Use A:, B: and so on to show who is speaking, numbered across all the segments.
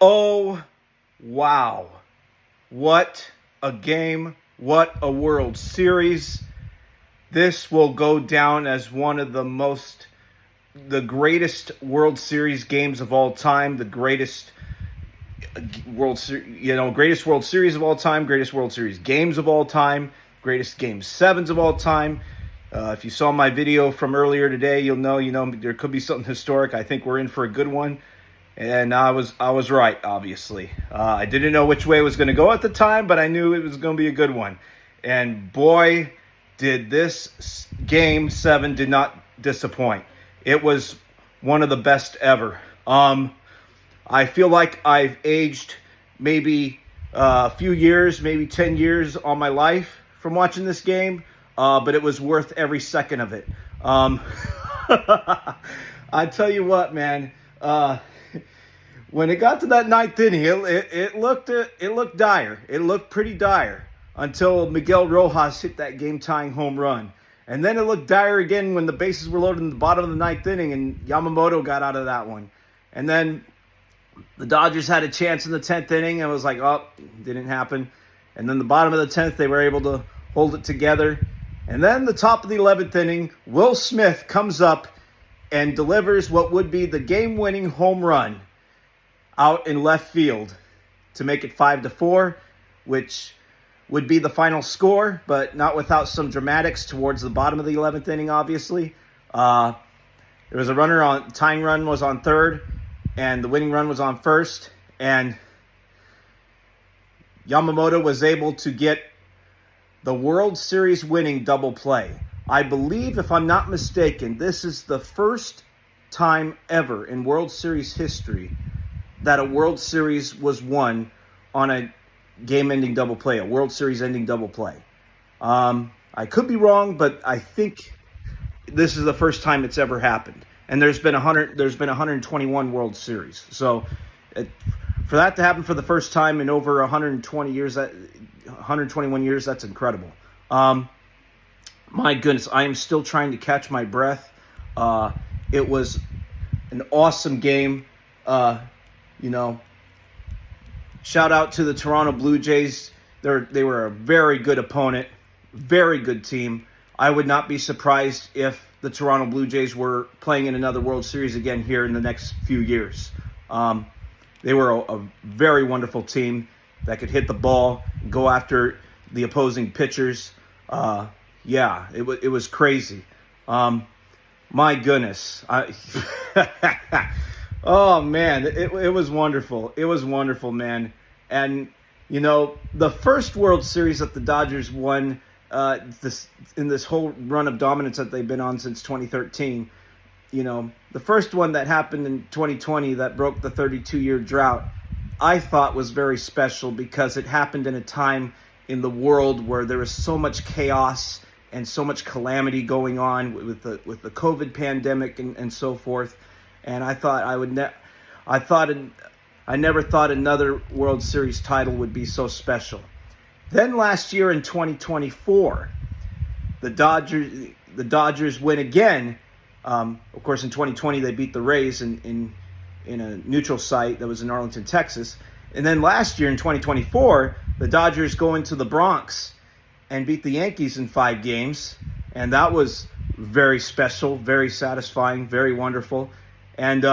A: Oh, wow. What a game. What a World Series. This will go down as one of the greatest World Series games of all time, the greatest greatest World Series of all time, greatest World Series games of all time, greatest Game 7s of all time. If you saw my video from earlier today, you'll know, there could be something historic. I think we're in for a good one. And I was right, obviously. I didn't know which way it was going to go at the time, but I knew it was going to be a good one. And boy, did this Game 7 did not disappoint. It was one of the best ever. I feel like I've aged maybe a few years, maybe 10 years on my life from watching this game, but it was worth every second of it. I tell you what, man. When it got to that ninth inning, it looked dire. It looked pretty dire until Miguel Rojas hit that game-tying home run. And then it looked dire again when the bases were loaded in the bottom of the ninth inning and Yamamoto got out of that one. And then the Dodgers had a chance in the 10th inning and it was like, oh, didn't happen. And then the bottom of the 10th, they were able to hold it together. And then the top of the 11th inning, Will Smith comes up and delivers what would be the game-winning home run out in left field to make it 5-4, which would be the final score, but not without some dramatics towards the bottom of the 11th inning, obviously. There was a runner on, tying run was on third, and the winning run was on first, and Yamamoto was able to get the World Series winning double play. I believe, if I'm not mistaken, this is the first time ever in World Series history that a World Series was won on a game-ending double play, a World Series-ending double play. I could be wrong, but I think this is the first time it's ever happened. And there's been 121 World Series. So for that to happen for the first time in over 121 years, that's incredible. My goodness, I am still trying to catch my breath. It was an awesome game. Shout out to the Toronto Blue Jays. They were a very good opponent, very good team. I would not be surprised if the Toronto Blue Jays were playing in another World Series again here in the next few years. They were a very wonderful team that could hit the ball, go after the opposing pitchers. It was crazy. My goodness. Oh, man, it was wonderful. It was wonderful, man. And, the first World Series that the Dodgers won in this whole run of dominance that they've been on since 2013, the first one that happened in 2020 that broke the 32-year drought, I thought was very special because it happened in a time in the world where there was so much chaos and so much calamity going on with the COVID pandemic and so forth. And I thought I never thought another World Series title would be so special. Then last year in 2024, the Dodgers win again. Of course, in 2020 they beat the Rays in a neutral site that was in Arlington, Texas. And then last year in 2024, the Dodgers go into the Bronx and beat the Yankees in 5 games, and that was very special, very satisfying, very wonderful. And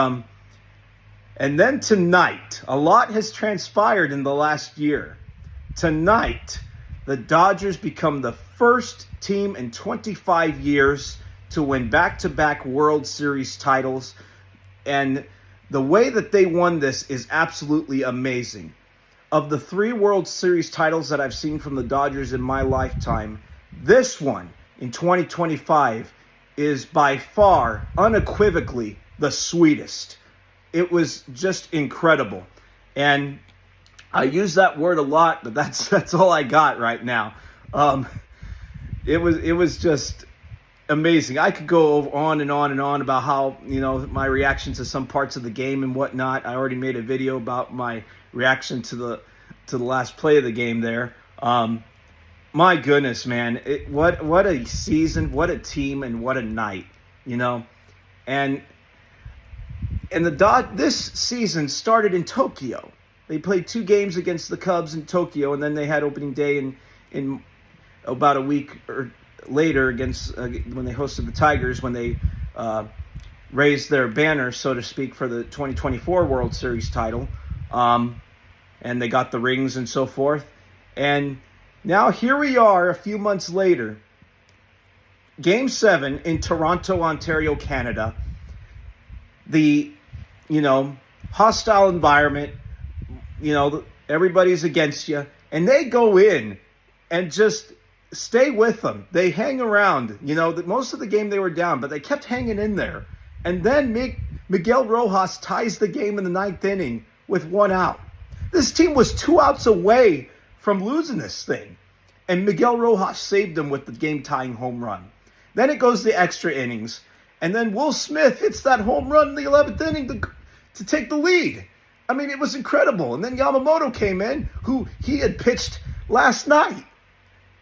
A: then tonight, a lot has transpired in the last year. Tonight, the Dodgers become the first team in 25 years to win back-to-back World Series titles. And the way that they won this is absolutely amazing. Of the 3 World Series titles that I've seen from the Dodgers in my lifetime, this one in 2025 is by far, unequivocally, the sweetest. It was just incredible. And I use that word a lot, but that's all I got right now. It was just amazing. I could go on and on and on about how, my reaction to some parts of the game and whatnot. I already made a video about my reaction to the last play of the game there. My goodness, man. What a season, what a team, and what a night, And this season started in Tokyo. They played 2 games against the Cubs in Tokyo, and then they had opening day in about a week or later against when they hosted the Tigers, when they raised their banner, so to speak, for the 2024 World Series title. And they got the rings and so forth. And now here we are a few months later, Game 7 in Toronto, Ontario, Canada. The, hostile environment, everybody's against you. And they go in and just stay with them. They hang around. Most of the game they were down, but they kept hanging in there. And then Miguel Rojas ties the game in the 9th inning with 1 out. This team was 2 outs away from losing this thing. And Miguel Rojas saved them with the game-tying home run. Then it goes to extra innings. And then Will Smith hits that home run in the 11th inning to take the lead. I mean, it was incredible. And then Yamamoto came in, who he had pitched last night.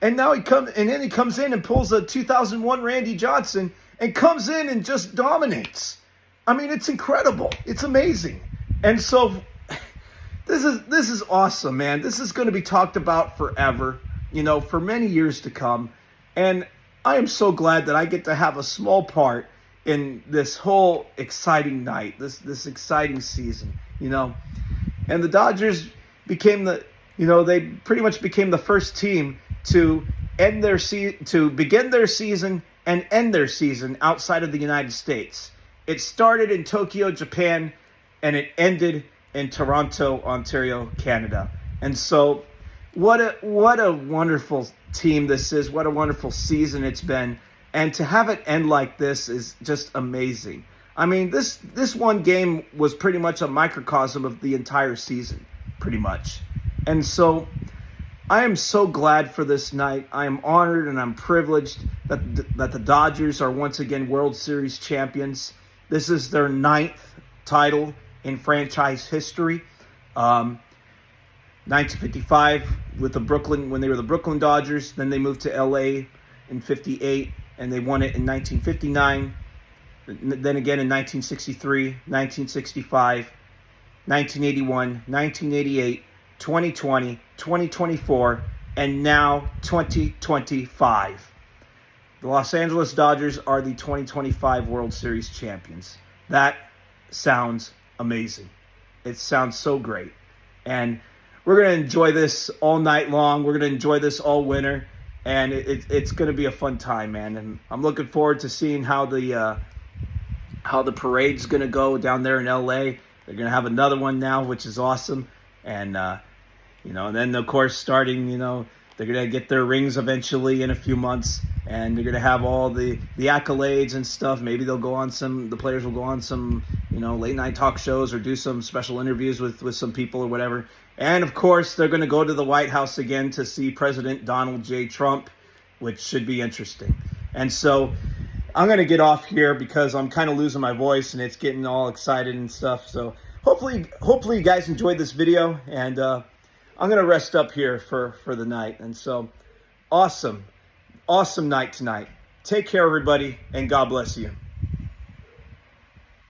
A: And now he comes in and pulls a 2001 Randy Johnson and comes in and just dominates. I mean, it's incredible. It's amazing. And so this is awesome, man. This is going to be talked about forever, for many years to come. And I am so glad that I get to have a small part in this whole exciting night, this exciting season, And the Dodgers became they pretty much became the first team to begin their season and end their season outside of the United States. It started in Tokyo, Japan, and it ended in Toronto, Ontario, Canada. And so what a wonderful team this is. What a wonderful season it's been. And to have it end like this is just amazing. I mean, this one game was pretty much a microcosm of the entire season, pretty much. And so I am so glad for this night. I am honored and I'm privileged that the Dodgers are once again World Series champions. This is their 9th title in franchise history. 1955 with when they were the Brooklyn Dodgers. Then they moved to LA in 58 and they won it in 1959. Then again in 1963, 1965, 1981, 1988, 2020, 2024, and now 2025. The Los Angeles Dodgers are the 2025 World Series champions. That sounds amazing. It sounds so great. And we're going to enjoy this all night long. We're going to enjoy this all winter. And it's going to be a fun time, man. And I'm looking forward to seeing how the parade's going to go down there in LA. They're going to have another one now, which is awesome. And, and then, of course, starting, they're going to get their rings eventually in a few months. And they're going to have all the accolades and stuff. Maybe the players will go on some, late night talk shows or do some special interviews with some people or whatever. And, of course, they're going to go to the White House again to see President Donald J. Trump, which should be interesting. And so I'm going to get off here because I'm kind of losing my voice and it's getting all excited and stuff. So hopefully you guys enjoyed this video. And I'm going to rest up here for the night. And so awesome night tonight. Take care, everybody, and God bless you.